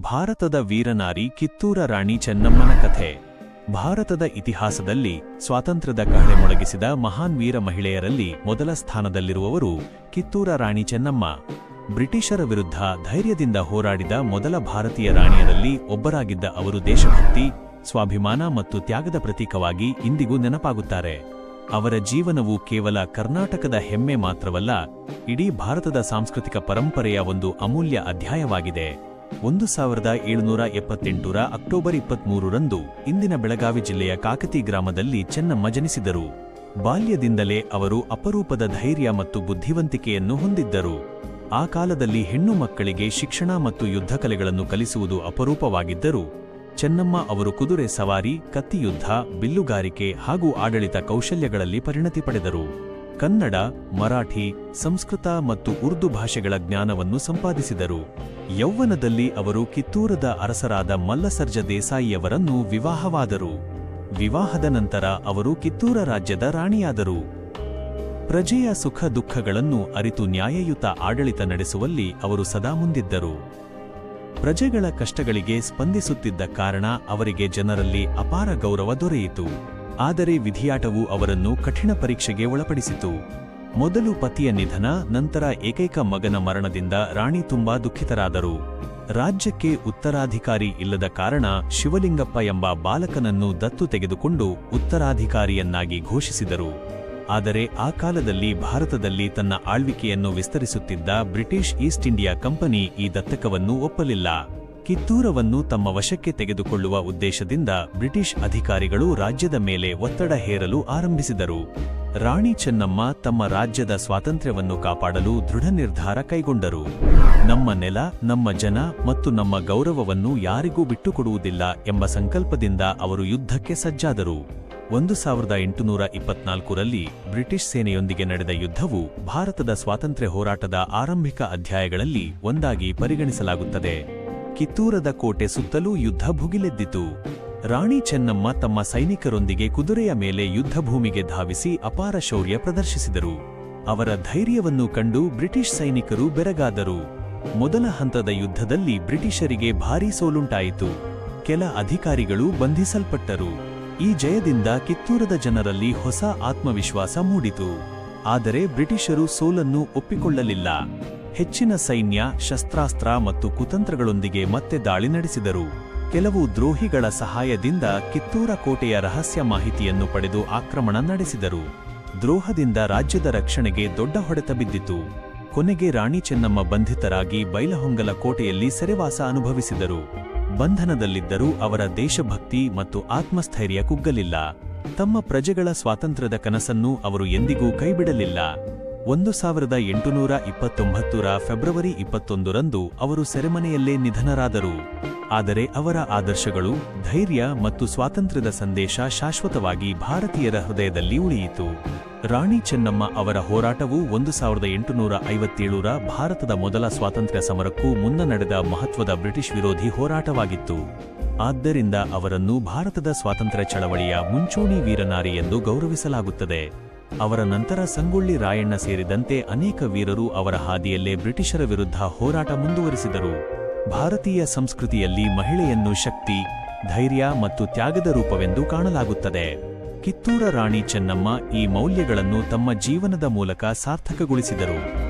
ಭಾರತದ ವೀರನಾರಿ ಕಿತ್ತೂರ ರಾಣಿ ಚೆನ್ನಮ್ಮನ ಕಥೆ. ಭಾರತದ ಇತಿಹಾಸದಲ್ಲಿ ಸ್ವಾತಂತ್ರ್ಯದ ಕಹಳೆ ಮೊಳಗಿಸಿದ ಮಹಾನ್ ವೀರ ಮಹಿಳೆಯರಲ್ಲಿ ಮೊದಲ ಸ್ಥಾನದಲ್ಲಿರುವವರು ಕಿತ್ತೂರ ರಾಣಿ ಚೆನ್ನಮ್ಮ. ಬ್ರಿಟಿಷರ ವಿರುದ್ಧ ಧೈರ್ಯದಿಂದ ಹೋರಾಡಿದ ಮೊದಲ ಭಾರತೀಯ ರಾಣಿಯರಲ್ಲಿ ಒಬ್ಬರಾಗಿದ್ದ ಅವರು ದೇಶಭಕ್ತಿ, ಸ್ವಾಭಿಮಾನ ಮತ್ತು ತ್ಯಾಗದ ಪ್ರತೀಕವಾಗಿ ಇಂದಿಗೂ ನೆನಪಾಗುತ್ತಾರೆ. ಅವರ ಜೀವನವು ಕೇವಲ ಕರ್ನಾಟಕದ ಹೆಮ್ಮೆ ಮಾತ್ರವಲ್ಲ, ಇಡೀ ಭಾರತದ ಸಾಂಸ್ಕೃತಿಕ ಪರಂಪರೆಯ ಒಂದು ಅಮೂಲ್ಯ ಅಧ್ಯಾಯವಾಗಿದೆ. 1778ರ ಅಕ್ಟೋಬರ್ 23ರಂದು ಇಂದಿನ ಬೆಳಗಾವಿ ಜಿಲ್ಲೆಯ ಕಾಕತಿ ಗ್ರಾಮದಲ್ಲಿ ಚೆನ್ನಮ್ಮ ಜನಿಸಿದರು. ಬಾಲ್ಯದಿಂದಲೇ ಅವರು ಅಪರೂಪದ ಧೈರ್ಯ ಮತ್ತು ಬುದ್ಧಿವಂತಿಕೆಯನ್ನು ಹೊಂದಿದ್ದರು. ಆ ಕಾಲದಲ್ಲಿ ಹೆಣ್ಣು ಮಕ್ಕಳಿಗೆ ಶಿಕ್ಷಣ ಮತ್ತು ಯುದ್ಧಕಲೆಗಳನ್ನು ಕಲಿಸುವುದು ಅಪರೂಪವಾಗಿದ್ದರು. ಚೆನ್ನಮ್ಮ ಅವರು ಕುದುರೆ ಸವಾರಿ, ಕತ್ತಿಯುದ್ಧ, ಬಿಲ್ಲುಗಾರಿಕೆ ಹಾಗೂ ಆಡಳಿತ ಕೌಶಲ್ಯಗಳಲ್ಲಿ ಪರಿಣತಿ ಪಡೆದರು. ಕನ್ನಡ, ಮರಾಠಿ, ಸಂಸ್ಕೃತ ಮತ್ತು ಉರ್ದು ಭಾಷೆಗಳ ಜ್ಞಾನವನ್ನು ಸಂಪಾದಿಸಿದರು. ಯೌವನದಲ್ಲಿ ಅವರು ಕಿತ್ತೂರದ ಅರಸರಾದ ಮಲ್ಲಸರ್ಜ ದೇಸಾಯಿಯವರನ್ನು ವಿವಾಹವಾದರು. ವಿವಾಹದ ನಂತರ ಅವರು ಕಿತ್ತೂರ ರಾಜ್ಯದ ರಾಣಿಯಾದರು. ಪ್ರಜೆಯ ಸುಖ ದುಃಖಗಳನ್ನು ಅರಿತು ನ್ಯಾಯಯುತ ಆಡಳಿತ ನಡೆಸುವಲ್ಲಿ ಅವರು ಸದಾ ಮುಂದಿದ್ದರು. ಪ್ರಜೆಗಳ ಕಷ್ಟಗಳಿಗೆ ಸ್ಪಂದಿಸುತ್ತಿದ್ದ ಕಾರಣ ಅವರಿಗೆ ಜನರಲ್ಲಿ ಅಪಾರ ಗೌರವ ದೊರೆಯಿತು. ಆದರೆ ವಿಧಿಯಾಟವು ಅವರನ್ನು ಕಠಿಣ ಪರೀಕ್ಷೆಗೆ ಒಳಪಡಿಸಿತು. ಮೊದಲು ಪತಿಯ ನಿಧನ, ನಂತರ ಏಕೈಕ ಮಗನ ಮರಣದಿಂದ ರಾಣಿ ತುಂಬಾ ದುಃಖಿತರಾದರು. ರಾಜ್ಯಕ್ಕೆ ಉತ್ತರಾಧಿಕಾರಿ ಇಲ್ಲದ ಕಾರಣ ಶಿವಲಿಂಗಪ್ಪ ಎಂಬ ಬಾಲಕನನ್ನು ದತ್ತು ತೆಗೆದುಕೊಂಡು ಉತ್ತರಾಧಿಕಾರಿಯನ್ನಾಗಿ ಘೋಷಿಸಿದರು. ಆದರೆ ಆ ಕಾಲದಲ್ಲಿ ಭಾರತದಲ್ಲಿ ತನ್ನ ಆಳ್ವಿಕೆಯನ್ನು ವಿಸ್ತರಿಸುತ್ತಿದ್ದ ಬ್ರಿಟಿಷ್ ಈಸ್ಟ್ ಇಂಡಿಯಾ ಕಂಪನಿ ಈ ದತ್ತಕವನ್ನು ಒಪ್ಪಲಿಲ್ಲ. ಕಿತ್ತೂರವನ್ನು ತಮ್ಮ ವಶಕ್ಕೆ ತೆಗೆದುಕೊಳ್ಳುವ ಉದ್ದೇಶದಿಂದ ಬ್ರಿಟಿಷ್ ಅಧಿಕಾರಿಗಳು ರಾಜ್ಯದ ಮೇಲೆ ಒತ್ತಡ ಹೇರಲು ಆರಂಭಿಸಿದರು. ರಾಣಿ ಚೆನ್ನಮ್ಮ ತಮ್ಮ ರಾಜ್ಯದ ಸ್ವಾತಂತ್ರ್ಯವನ್ನು ಕಾಪಾಡಲು ದೃಢ ನಿರ್ಧಾರ ಕೈಗೊಂಡರು. ನಮ್ಮ ನೆಲ, ನಮ್ಮ ಜನ ಮತ್ತು ನಮ್ಮ ಗೌರವವನ್ನು ಯಾರಿಗೂ ಬಿಟ್ಟುಕೊಡುವುದಿಲ್ಲ ಎಂಬ ಸಂಕಲ್ಪದಿಂದ ಅವರು ಯುದ್ಧಕ್ಕೆ ಸಜ್ಜಾದರು. 1824ರಲ್ಲಿ ಬ್ರಿಟಿಷ್ ಸೇನೆಯೊಂದಿಗೆ ನಡೆದ ಯುದ್ಧವು ಭಾರತದ ಸ್ವಾತಂತ್ರ್ಯ ಹೋರಾಟದ ಆರಂಭಿಕ ಅಧ್ಯಾಯಗಳಲ್ಲಿ ಒಂದಾಗಿ ಪರಿಗಣಿಸಲಾಗುತ್ತದೆ. ಕಿತ್ತೂರದ ಕೋಟೆ ಸುತ್ತಲೂ ಯುದ್ಧ ಭುಗಿಲೆದ್ದಿತು. ರಾಣಿ ಚೆನ್ನಮ್ಮ ತಮ್ಮ ಸೈನಿಕರೊಂದಿಗೆ ಕುದುರೆಯ ಮೇಲೆ ಯುದ್ಧಭೂಮಿಗೆ ಧಾವಿಸಿ ಅಪಾರ ಶೌರ್ಯ ಪ್ರದರ್ಶಿಸಿದರು. ಅವರ ಧೈರ್ಯವನ್ನು ಕಂಡು ಬ್ರಿಟಿಷ್ ಸೈನಿಕರು ಬೆರಗಾದರು. ಮೊದಲ ಹಂತದ ಯುದ್ಧದಲ್ಲಿ ಬ್ರಿಟಿಷರಿಗೆ ಭಾರೀ ಸೋಲುಂಟಾಯಿತು. ಕೆಲ ಅಧಿಕಾರಿಗಳು ಬಂಧಿಸಲ್ಪಟ್ಟರು. ಈ ಜಯದಿಂದ ಕಿತ್ತೂರದ ಜನರಲ್ಲಿ ಹೊಸ ಆತ್ಮವಿಶ್ವಾಸ ಮೂಡಿತು. ಆದರೆ ಬ್ರಿಟಿಷರು ಸೋಲನ್ನು ಒಪ್ಪಿಕೊಳ್ಳಲಿಲ್ಲ. ಹೆಚ್ಚಿನ ಸೈನ್ಯ, ಶಸ್ತ್ರಾಸ್ತ್ರ ಮತ್ತು ಕುತಂತ್ರಗಳೊಂದಿಗೆ ಮತ್ತೆ ದಾಳಿ ನಡೆಸಿದರು. ಕೆಲವು ದ್ರೋಹಿಗಳ ಸಹಾಯದಿಂದ ಕಿತ್ತೂರ ಕೋಟೆಯ ರಹಸ್ಯ ಮಾಹಿತಿಯನ್ನು ಪಡೆದು ಆಕ್ರಮಣ ನಡೆಸಿದರು. ದ್ರೋಹದಿಂದ ರಾಜ್ಯದ ರಕ್ಷಣೆಗೆ ದೊಡ್ಡ ಹೊಡೆತ ಬಿದ್ದಿತು. ಕೊನೆಗೆ ರಾಣಿ ಚೆನ್ನಮ್ಮ ಬಂಧಿತರಾಗಿ ಬೈಲಹೊಂಗಲ ಕೋಟೆಯಲ್ಲಿ ಸೆರೆವಾಸ ಅನುಭವಿಸಿದರು. ಬಂಧನದಲ್ಲಿದ್ದರೂ ಅವರ ದೇಶಭಕ್ತಿ ಮತ್ತು ಆತ್ಮಸ್ಥೈರ್ಯ ಕುಗ್ಗಲಿಲ್ಲ. ತಮ್ಮ ಪ್ರಜೆಗಳ ಸ್ವಾತಂತ್ರ್ಯದ ಕನಸನ್ನು ಅವರು ಎಂದಿಗೂ ಕೈಬಿಡಲಿಲ್ಲ. 1829ರ ಫೆಬ್ರವರಿ 21ರಂದು ಅವರು ಸೆರೆಮನೆಯಲ್ಲೇ ನಿಧನರಾದರು. ಆದರೆ ಅವರ ಆದರ್ಶಗಳು, ಧೈರ್ಯ ಮತ್ತು ಸ್ವಾತಂತ್ರ್ಯದ ಸಂದೇಶ ಶಾಶ್ವತವಾಗಿ ಭಾರತೀಯರ ಹೃದಯದಲ್ಲಿ ಉಳಿಯಿತು. ರಾಣಿ ಚೆನ್ನಮ್ಮ ಅವರ ಹೋರಾಟವು 1857ರ ಭಾರತದ ಮೊದಲ ಸ್ವಾತಂತ್ರ್ಯ ಸಮರಕ್ಕೂ ಮುನ್ನ ನಡೆದ ಮಹತ್ವದ ಬ್ರಿಟಿಷ್ ವಿರೋಧಿ ಹೋರಾಟವಾಗಿತ್ತು. ಆದ್ದರಿಂದ ಅವರನ್ನು ಭಾರತದ ಸ್ವಾತಂತ್ರ್ಯ ಚಳವಳಿಯ ಮುಂಚೂಣಿ ವೀರನಾರಿ ಎಂದು ಗೌರವಿಸಲಾಗುತ್ತದೆ. ಅವರ ನಂತರ ಸಂಗೊಳ್ಳಿ ರಾಯಣ್ಣ ಸೇರಿದಂತೆ ಅನೇಕ ವೀರರು ಅವರ ಹಾದಿಯಲ್ಲೇ ಬ್ರಿಟಿಷರ ವಿರುದ್ಧ ಹೋರಾಟ ಮುಂದುವರಿಸಿದರು. ಭಾರತೀಯ ಸಂಸ್ಕೃತಿಯಲ್ಲಿ ಮಹಿಳೆಯನ್ನು ಶಕ್ತಿ, ಧೈರ್ಯ ಮತ್ತು ತ್ಯಾಗದ ರೂಪವೆಂದು ಕಾಣಲಾಗುತ್ತದೆ. ಕಿತ್ತೂರ ರಾಣಿ ಚೆನ್ನಮ್ಮ ಈ ಮೌಲ್ಯಗಳನ್ನು ತಮ್ಮ ಜೀವನದ ಮೂಲಕ ಸಾರ್ಥಕಗೊಳಿಸಿದರು.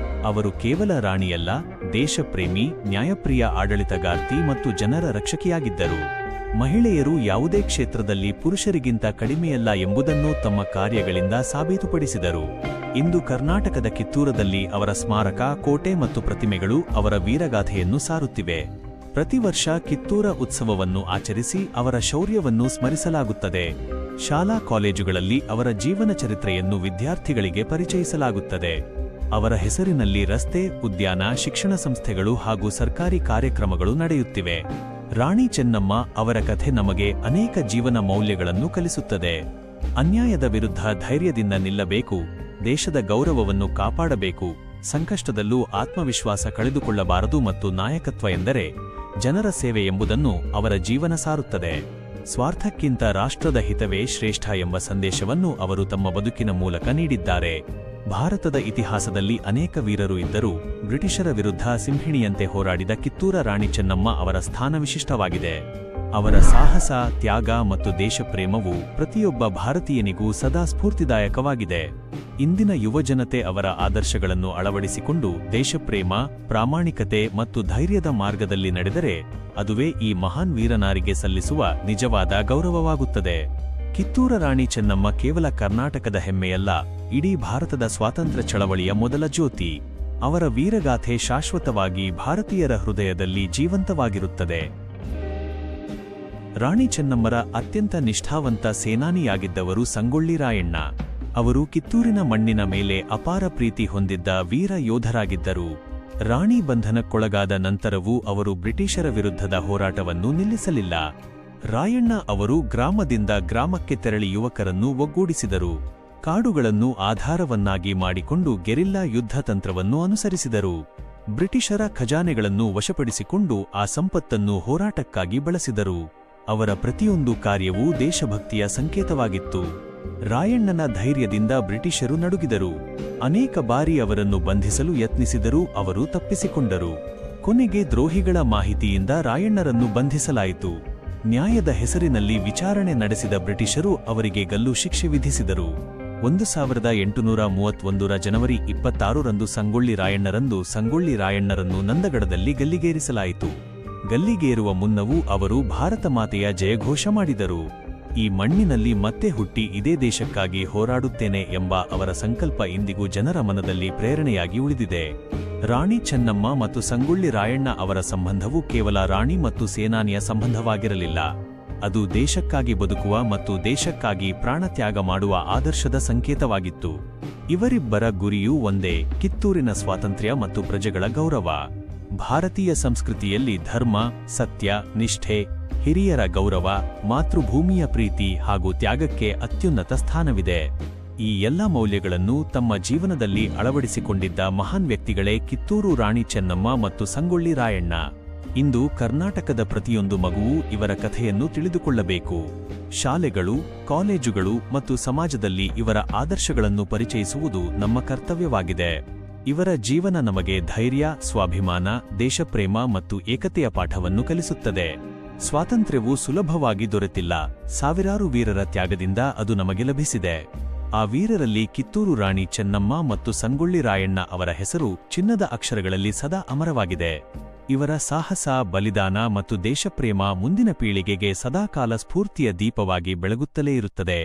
ಅವರು ಕೇವಲ ರಾಣಿಯಲ್ಲ, ದೇಶಪ್ರೇಮಿ, ನ್ಯಾಯಪ್ರಿಯ ಆಡಳಿತಗಾರ್ತಿ ಮತ್ತು ಜನರ ರಕ್ಷಕಿಯಾಗಿದ್ದರು. ಮಹಿಳೆಯರು ಯಾವುದೇ ಕ್ಷೇತ್ರದಲ್ಲಿ ಪುರುಷರಿಗಿಂತ ಕಡಿಮೆಯಲ್ಲ ಎಂಬುದನ್ನು ತಮ್ಮ ಕಾರ್ಯಗಳಿಂದ ಸಾಬೀತುಪಡಿಸಿದರು. ಇಂದು ಕರ್ನಾಟಕದ ಕಿತ್ತೂರದಲ್ಲಿ ಅವರ ಸ್ಮಾರಕ, ಕೋಟೆ ಮತ್ತು ಪ್ರತಿಮೆಗಳು ಅವರ ವೀರಗಾಥೆಯನ್ನು ಸಾರುತ್ತಿವೆ. ಪ್ರತಿ ವರ್ಷ ಕಿತ್ತೂರ ಉತ್ಸವವನ್ನು ಆಚರಿಸಿ ಅವರ ಶೌರ್ಯವನ್ನು ಸ್ಮರಿಸಲಾಗುತ್ತದೆ. ಶಾಲಾ ಕಾಲೇಜುಗಳಲ್ಲಿ ಅವರ ಜೀವನ ಚರಿತ್ರೆಯನ್ನು ವಿದ್ಯಾರ್ಥಿಗಳಿಗೆ ಪರಿಚಯಿಸಲಾಗುತ್ತದೆ. ಅವರ ಹೆಸರಿನಲ್ಲಿ ರಸ್ತೆ, ಉದ್ಯಾನ, ಶಿಕ್ಷಣ ಸಂಸ್ಥೆಗಳು ಹಾಗೂ ಸರ್ಕಾರಿ ಕಾರ್ಯಕ್ರಮಗಳು ನಡೆಯುತ್ತಿವೆ. ರಾಣಿ ಚೆನ್ನಮ್ಮ ಅವರ ಕಥೆ ನಮಗೆ ಅನೇಕ ಜೀವನ ಮೌಲ್ಯಗಳನ್ನು ಕಲಿಸುತ್ತದೆ. ಅನ್ಯಾಯದ ವಿರುದ್ಧ ಧೈರ್ಯದಿಂದ ನಿಲ್ಲಬೇಕು, ದೇಶದ ಗೌರವವನ್ನು ಕಾಪಾಡಬೇಕು, ಸಂಕಷ್ಟದಲ್ಲೂ ಆತ್ಮವಿಶ್ವಾಸ ಕಳೆದುಕೊಳ್ಳಬಾರದು ಮತ್ತು ನಾಯಕತ್ವ ಎಂದರೆ ಜನರ ಸೇವೆ ಎಂಬುದನ್ನು ಅವರ ಜೀವನ ಸಾರುತ್ತದೆ. ಸ್ವಾರ್ಥಕ್ಕಿಂತ ರಾಷ್ಟ್ರದ ಹಿತವೇ ಶ್ರೇಷ್ಠ ಎಂಬ ಸಂದೇಶವನ್ನು ಅವರು ತಮ್ಮ ಬದುಕಿನ ಮೂಲಕ ನೀಡಿದ್ದಾರೆ. ಭಾರತದ ಇತಿಹಾಸದಲ್ಲಿ ಅನೇಕ ವೀರರು ಇದ್ದರೂ ಬ್ರಿಟಿಷರ ವಿರುದ್ಧ ಸಿಂಹಿಣಿಯಂತೆ ಹೋರಾಡಿದ ಕಿತ್ತೂರ ರಾಣಿ ಚೆನ್ನಮ್ಮ ಅವರ ಸ್ಥಾನ ವಿಶಿಷ್ಟವಾಗಿದೆ. ಅವರ ಸಾಹಸ, ತ್ಯಾಗ ಮತ್ತು ದೇಶಪ್ರೇಮವು ಪ್ರತಿಯೊಬ್ಬ ಭಾರತೀಯನಿಗೂ ಸದಾ ಸ್ಫೂರ್ತಿದಾಯಕವಾಗಿದೆ. ಇಂದಿನ ಯುವಜನತೆ ಅವರ ಆದರ್ಶಗಳನ್ನು ಅಳವಡಿಸಿಕೊಂಡು ದೇಶಪ್ರೇಮ, ಪ್ರಾಮಾಣಿಕತೆ ಮತ್ತು ಧೈರ್ಯದ ಮಾರ್ಗದಲ್ಲಿ ನಡೆದರೆ ಅದುವೇ ಈ ಮಹಾನ್ ವೀರನಾರಿಗೆ ಸಲ್ಲಿಸುವ ನಿಜವಾದ ಗೌರವವಾಗುತ್ತದೆ. ಕಿತ್ತೂರ ರಾಣಿ ಚೆನ್ನಮ್ಮ ಕೇವಲ ಕರ್ನಾಟಕದ ಹೆಮ್ಮೆಯಲ್ಲ, ಇಡೀ ಭಾರತದ ಸ್ವಾತಂತ್ರ್ಯ ಚಳವಳಿಯ ಮೊದಲ ಜ್ಯೋತಿ. ಅವರ ವೀರಗಾಥೆ ಶಾಶ್ವತವಾಗಿ ಭಾರತೀಯರ ಹೃದಯದಲ್ಲಿ ಜೀವಂತವಾಗಿರುತ್ತದೆ. ರಾಣಿ ಚೆನ್ನಮ್ಮರ ಅತ್ಯಂತ ನಿಷ್ಠಾವಂತ ಸೇನಾನಿಯಾಗಿದ್ದವರು ಸಂಗೊಳ್ಳಿ ರಾಯಣ್ಣ. ಅವರು ಕಿತ್ತೂರಿನ ಮಣ್ಣಿನ ಮೇಲೆ ಅಪಾರ ಪ್ರೀತಿ ಹೊಂದಿದ್ದ ವೀರ ಯೋಧರಾಗಿದ್ದರು. ರಾಣಿ ಬಂಧನಕ್ಕೊಳಗಾದ ನಂತರವೂ ಅವರು ಬ್ರಿಟಿಷರ ವಿರುದ್ಧದ ಹೋರಾಟವನ್ನು ನಿಲ್ಲಿಸಲಿಲ್ಲ. ರಾಯಣ್ಣ ಅವರು ಗ್ರಾಮದಿಂದ ಗ್ರಾಮಕ್ಕೆ ತೆರಳಿ ಯುವಕರನ್ನು ಒಗ್ಗೂಡಿಸಿದರು. ಕಾಡುಗಳನ್ನು ಆಧಾರವನ್ನಾಗಿ ಮಾಡಿಕೊಂಡು ಗೆರಿಲ್ಲಾ ಯುದ್ಧ ತಂತ್ರವನ್ನು ಅನುಸರಿಸಿದರು. ಬ್ರಿಟಿಷರ ಖಜಾನೆಗಳನ್ನು ವಶಪಡಿಸಿಕೊಂಡು ಆ ಸಂಪತ್ತನ್ನು ಹೋರಾಟಕ್ಕಾಗಿ ಬಳಸಿದರು. ಅವರ ಪ್ರತಿಯೊಂದು ಕಾರ್ಯವೂ ದೇಶಭಕ್ತಿಯ ಸಂಕೇತವಾಗಿತ್ತು. ರಾಯಣ್ಣನ ಧೈರ್ಯದಿಂದ ಬ್ರಿಟಿಷರು ನಡುಗಿದರು. ಅನೇಕ ಬಾರಿ ಅವರನ್ನು ಬಂಧಿಸಲು ಯತ್ನಿಸಿದರೂ ಅವರು ತಪ್ಪಿಸಿಕೊಂಡರು. ಕೊನೆಗೆ ದ್ರೋಹಿಗಳ ಮಾಹಿತಿಯಿಂದ ರಾಯಣ್ಣರನ್ನು ಬಂಧಿಸಲಾಯಿತು. ನ್ಯಾಯದ ಹೆಸರಿನಲ್ಲಿ ವಿಚಾರಣೆ ನಡೆಸಿದ ಬ್ರಿಟಿಷರು ಅವರಿಗೆ ಗಲ್ಲು ಶಿಕ್ಷೆ ವಿಧಿಸಿದರು. 1831 ಜನವರಿ 26ರಂದು ಸಂಗೊಳ್ಳಿ ರಾಯಣ್ಣರನ್ನು ನಂದಗಡದಲ್ಲಿ ಗಲ್ಲಿಗೇರಿಸಲಾಯಿತು. ಗಲ್ಲಿಗೇರುವ ಮುನ್ನವೂ ಅವರು ಭಾರತ ಮಾತೆಯ ಜಯಘೋಷ ಮಾಡಿದರು. ಈ ಮಣ್ಣಿನಲ್ಲಿ ಮತ್ತೆ ಹುಟ್ಟಿ ಇದೇ ದೇಶಕ್ಕಾಗಿ ಹೋರಾಡುತ್ತೇನೆ ಎಂಬ ಅವರ ಸಂಕಲ್ಪ ಇಂದಿಗೂ ಜನರ ಮನದಲ್ಲಿ ಪ್ರೇರಣೆಯಾಗಿ ಉಳಿದಿದೆ. ರಾಣಿ ಚೆನ್ನಮ್ಮ ಮತ್ತು ಸಂಗೊಳ್ಳಿ ರಾಯಣ್ಣ ಅವರ ಸಂಬಂಧವು ಕೇವಲ ರಾಣಿ ಮತ್ತು ಸೇನಾನಿಯ ಸಂಬಂಧವಾಗಿರಲಿಲ್ಲ. ಅದು ದೇಶಕ್ಕಾಗಿ ಬದುಕುವ ಮತ್ತು ದೇಶಕ್ಕಾಗಿ ಪ್ರಾಣತ್ಯಾಗ ಮಾಡುವ ಆದರ್ಶದ ಸಂಕೇತವಾಗಿತ್ತು. ಇವರಿಬ್ಬರ ಗುರಿಯೂ ಒಂದೇ: ಕಿತ್ತೂರಿನ ಸ್ವಾತಂತ್ರ್ಯ ಮತ್ತು ಪ್ರಜೆಗಳ ಗೌರವ. ಭಾರತೀಯ ಸಂಸ್ಕೃತಿಯಲ್ಲಿ ಧರ್ಮ, ಸತ್ಯ, ನಿಷ್ಠೆ, ಹಿರಿಯರ ಗೌರವ, ಮಾತೃಭೂಮಿಯ ಪ್ರೀತಿ ಹಾಗೂ ತ್ಯಾಗಕ್ಕೆ ಅತ್ಯುನ್ನತ ಸ್ಥಾನವಿದೆ. ಈ ಎಲ್ಲ ಮೌಲ್ಯಗಳನ್ನು ತಮ್ಮ ಜೀವನದಲ್ಲಿ ಅಳವಡಿಸಿಕೊಂಡಿದ್ದ ಮಹಾನ್ ವ್ಯಕ್ತಿಗಳೇ ಕಿತ್ತೂರು ರಾಣಿ ಚೆನ್ನಮ್ಮ ಮತ್ತು ಸಂಗೊಳ್ಳಿ ರಾಯಣ್ಣ. ಇಂದು ಕರ್ನಾಟಕದ ಪ್ರತಿಯೊಂದು ಮಗುವೂ ಇವರ ಕಥೆಯನ್ನು ತಿಳಿದುಕೊಳ್ಳಬೇಕು. ಶಾಲೆಗಳು, ಕಾಲೇಜುಗಳು ಮತ್ತು ಸಮಾಜದಲ್ಲಿ ಇವರ ಆದರ್ಶಗಳನ್ನು ಪರಿಚಯಿಸುವುದು ನಮ್ಮ ಕರ್ತವ್ಯವಾಗಿದೆ. ಇವರ ಜೀವನ ನಮಗೆ ಧೈರ್ಯ, ಸ್ವಾಭಿಮಾನ, ದೇಶಪ್ರೇಮ ಮತ್ತು ಏಕತೆಯ ಪಾಠವನ್ನು ಕಲಿಸುತ್ತದೆ. ಸ್ವಾತಂತ್ರ್ಯವು ಸುಲಭವಾಗಿ ದೊರೆತಿಲ್ಲ. ಸಾವಿರಾರು ವೀರರ ತ್ಯಾಗದಿಂದ ಅದು ನಮಗೆ ಲಭಿಸಿದೆ. ಆ ವೀರರಲ್ಲಿ ಕಿತ್ತೂರು ರಾಣಿ ಚೆನ್ನಮ್ಮ ಮತ್ತು ಸಂಗೊಳ್ಳಿ ರಾಯಣ್ಣ ಅವರ ಹೆಸರು ಚಿನ್ನದ ಅಕ್ಷರಗಳಲ್ಲಿ ಸದಾ ಅಮರವಾಗಿದೆ. ಇವರ ಸಾಹಸ, ಬಲಿದಾನ ಮತ್ತು ದೇಶಪ್ರೇಮ ಮುಂದಿನ ಪೀಳಿಗೆಗೆ ಸದಾಕಾಲ ಸ್ಫೂರ್ತಿಯ ದೀಪವಾಗಿ ಬೆಳಗುತ್ತಲೇ ಇರುತ್ತದೆ.